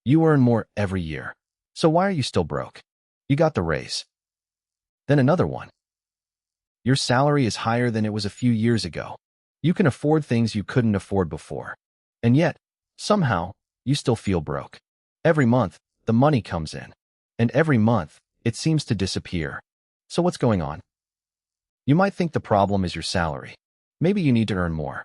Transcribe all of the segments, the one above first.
You earn more every year. So why are you still broke? You got the raise. Then another one. Your salary is higher than it was a few years ago. You can afford things you couldn't afford before. And yet, somehow, you still feel broke. Every month, the money comes in. And every month, it seems to disappear. So what's going on? You might think the problem is your salary. Maybe you need to earn more.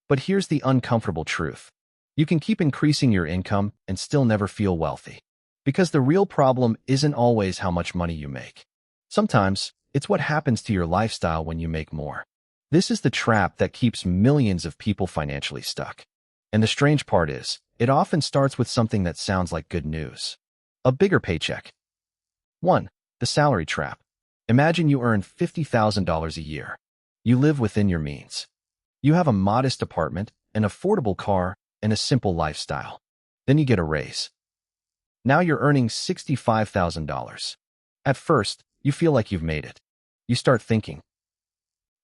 But here's the uncomfortable truth. You can keep increasing your income and still never feel wealthy. Because the real problem isn't always how much money you make. Sometimes, it's what happens to your lifestyle when you make more. This is the trap that keeps millions of people financially stuck. And the strange part is, it often starts with something that sounds like good news. A bigger paycheck. 1. The salary trap. Imagine you earn $50,000 a year. You live within your means. You have a modest apartment, an affordable car, and a simple lifestyle. Then you get a raise. Now you're earning $65,000. At first, you feel like you've made it. You start thinking,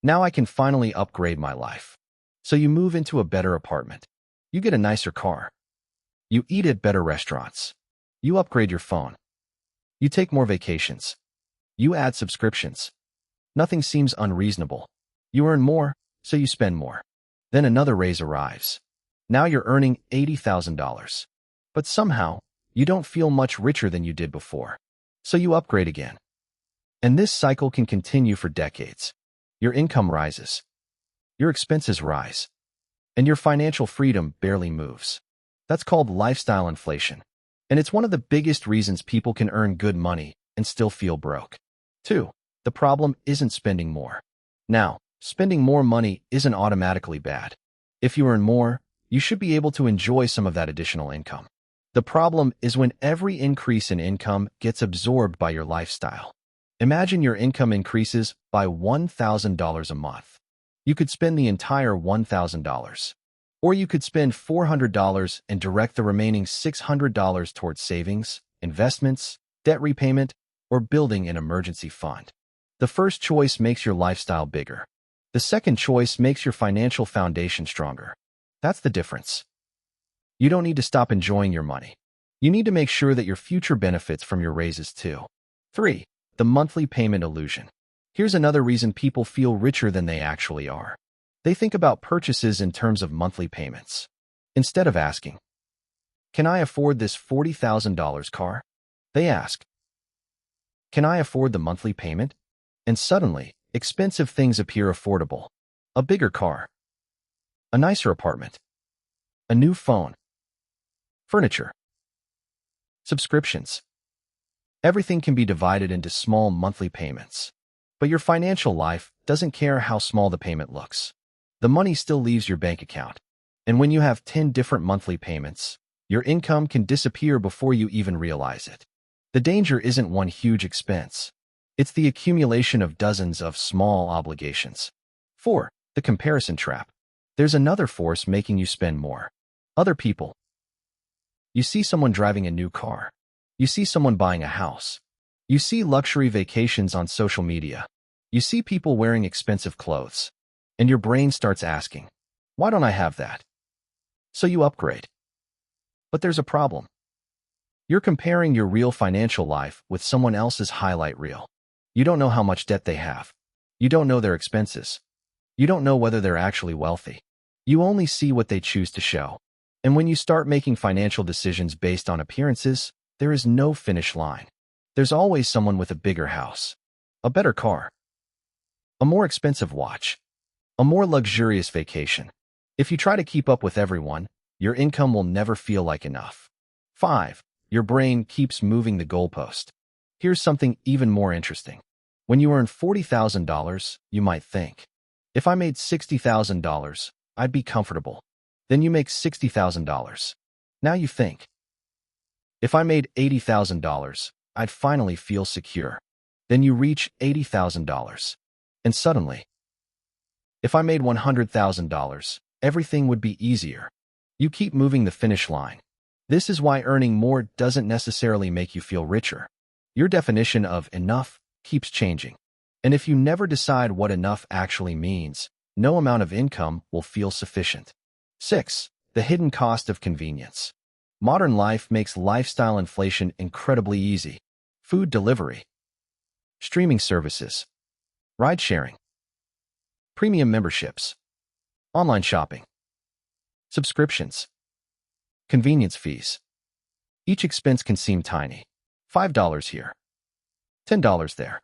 now I can finally upgrade my life. So you move into a better apartment. You get a nicer car. You eat at better restaurants. You upgrade your phone. You take more vacations. You add subscriptions. Nothing seems unreasonable. You earn more, so you spend more. Then another raise arrives. Now you're earning $80,000. But somehow, you don't feel much richer than you did before. So you upgrade again. And this cycle can continue for decades. Your income rises. Your expenses rise. And your financial freedom barely moves. That's called lifestyle inflation. And it's one of the biggest reasons people can earn good money and still feel broke. 2. The problem isn't spending more. Now, spending more money isn't automatically bad. If you earn more, you should be able to enjoy some of that additional income. The problem is when every increase in income gets absorbed by your lifestyle. Imagine your income increases by $1,000 a month. You could spend the entire $1,000. Or you could spend $400 and direct the remaining $600 towards savings, investments, debt repayment, or building an emergency fund. The first choice makes your lifestyle bigger. The second choice makes your financial foundation stronger. That's the difference. You don't need to stop enjoying your money. You need to make sure that your future benefits from your raises too. 3. The monthly payment illusion. Here's another reason people feel richer than they actually are. They think about purchases in terms of monthly payments. Instead of asking, can I afford this $40,000 car? They ask, can I afford the monthly payment? And suddenly, expensive things appear affordable. A bigger car. A nicer apartment. A new phone. Furniture. Subscriptions. Everything can be divided into small monthly payments. But your financial life doesn't care how small the payment looks. The money still leaves your bank account. And when you have 10 different monthly payments, your income can disappear before you even realize it. The danger isn't one huge expense. It's the accumulation of dozens of small obligations. 4. The comparison trap. There's another force making you spend more. Other people. You see someone driving a new car. You see someone buying a house. You see luxury vacations on social media. You see people wearing expensive clothes. And your brain starts asking, why don't I have that? So you upgrade. But there's a problem. You're comparing your real financial life with someone else's highlight reel. You don't know how much debt they have. You don't know their expenses. You don't know whether they're actually wealthy. You only see what they choose to show. And when you start making financial decisions based on appearances, there is no finish line. There's always someone with a bigger house, a better car, a more expensive watch, a more luxurious vacation. If you try to keep up with everyone, your income will never feel like enough. 5. Your brain keeps moving the goalpost. Here's something even more interesting. When you earn $40,000, you might think, if I made $60,000, I'd be comfortable. Then you make $60,000. Now you think, if I made $80,000, I'd finally feel secure. Then you reach $80,000. And suddenly, if I made $100,000, everything would be easier. You keep moving the finish line. This is why earning more doesn't necessarily make you feel richer. Your definition of enough keeps changing. And if you never decide what enough actually means, no amount of income will feel sufficient. 6. The hidden cost of convenience. Modern life makes lifestyle inflation incredibly easy. Food delivery, streaming services, ride-sharing, premium memberships, online shopping, subscriptions, convenience fees. Each expense can seem tiny. $5 here, $10 there,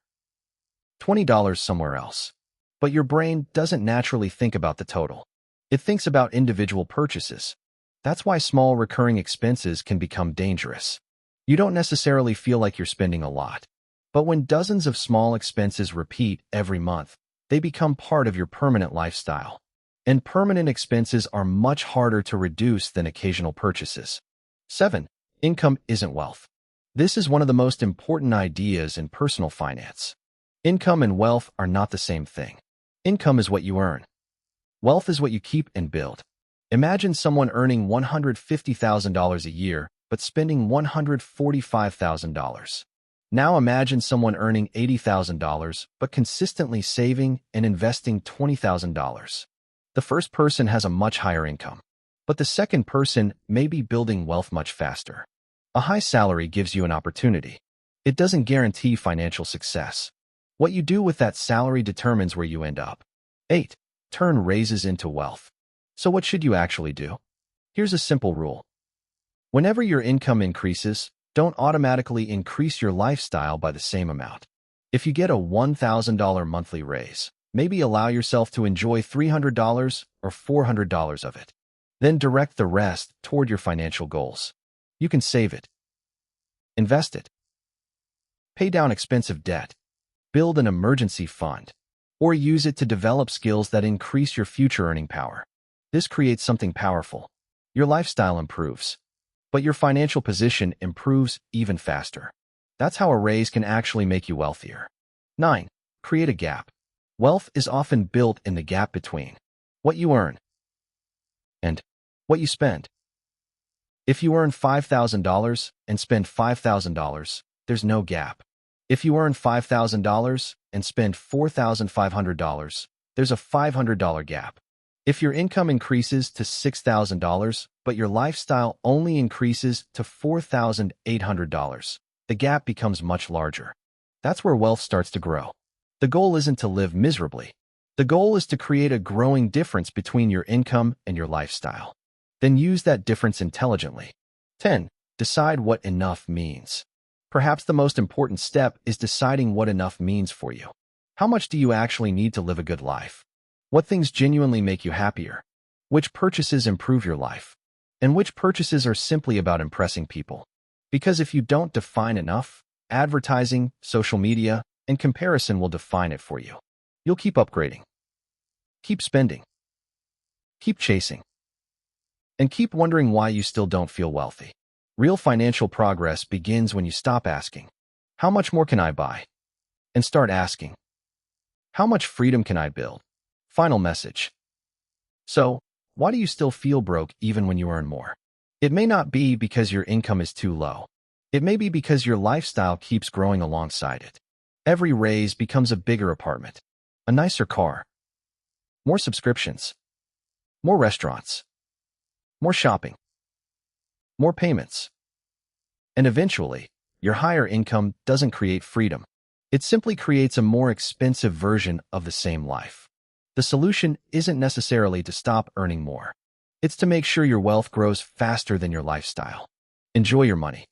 $20 somewhere else. But your brain doesn't naturally think about the total. It thinks about individual purchases. That's why small recurring expenses can become dangerous. You don't necessarily feel like you're spending a lot. But when dozens of small expenses repeat every month, they become part of your permanent lifestyle. And permanent expenses are much harder to reduce than occasional purchases. 7. Income isn't wealth. This is one of the most important ideas in personal finance. Income and wealth are not the same thing. Income is what you earn. Wealth is what you keep and build. Imagine someone earning $150,000 a year, but spending $145,000. Now imagine someone earning $80,000, but consistently saving and investing $20,000. The first person has a much higher income, but the second person may be building wealth much faster. A high salary gives you an opportunity. It doesn't guarantee financial success. What you do with that salary determines where you end up. 8. Turn raises into wealth. So what should you actually do? Here's a simple rule. Whenever your income increases, don't automatically increase your lifestyle by the same amount. If you get a $1,000 monthly raise, maybe allow yourself to enjoy $300 or $400 of it. Then direct the rest toward your financial goals. You can save it, invest it, pay down expensive debt, build an emergency fund, or use it to develop skills that increase your future earning power. This creates something powerful. Your lifestyle improves, but your financial position improves even faster. That's how a raise can actually make you wealthier. 9. Create a gap. Wealth is often built in the gap between what you earn and what you spend. If you earn $5,000 and spend $5,000, there's no gap. If you earn $5,000 and spend $4,500, there's a $500 gap. If your income increases to $6,000, but your lifestyle only increases to $4,800, the gap becomes much larger. That's where wealth starts to grow. The goal isn't to live miserably. The goal is to create a growing difference between your income and your lifestyle. Then use that difference intelligently. 10. Decide what enough means. Perhaps the most important step is deciding what enough means for you. How much do you actually need to live a good life? What things genuinely make you happier? Which purchases improve your life? And which purchases are simply about impressing people? Because if you don't define enough, advertising, social media, and comparison will define it for you. You'll keep upgrading, keep spending, keep chasing, and keep wondering why you still don't feel wealthy. Real financial progress begins when you stop asking, how much more can I buy? And start asking, how much freedom can I build? Final message. So, why do you still feel broke even when you earn more? It may not be because your income is too low. It may be because your lifestyle keeps growing alongside it. Every raise becomes a bigger apartment, a nicer car, more subscriptions, more restaurants, more shopping, more payments. And eventually, your higher income doesn't create freedom. It simply creates a more expensive version of the same life. The solution isn't necessarily to stop earning more. It's to make sure your wealth grows faster than your lifestyle. Enjoy your money.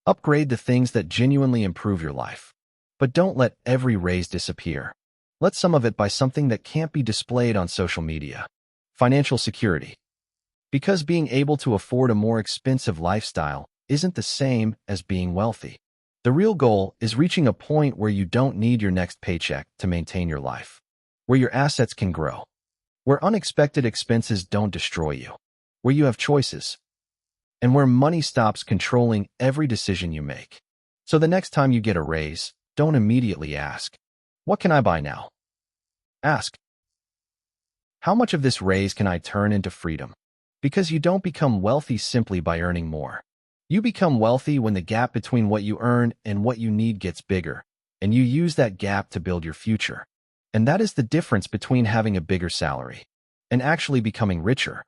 Upgrade the things that genuinely improve your life. But don't let every raise disappear. Let some of it buy something that can't be displayed on social media. Financial security. Because being able to afford a more expensive lifestyle isn't the same as being wealthy. The real goal is reaching a point where you don't need your next paycheck to maintain your life, where your assets can grow, where unexpected expenses don't destroy you, where you have choices, and where money stops controlling every decision you make. So the next time you get a raise, don't immediately ask, what can I buy now? Ask, how much of this raise can I turn into freedom? Because you don't become wealthy simply by earning more. You become wealthy when the gap between what you earn and what you need gets bigger, and you use that gap to build your future. And that is the difference between having a bigger salary and actually becoming richer.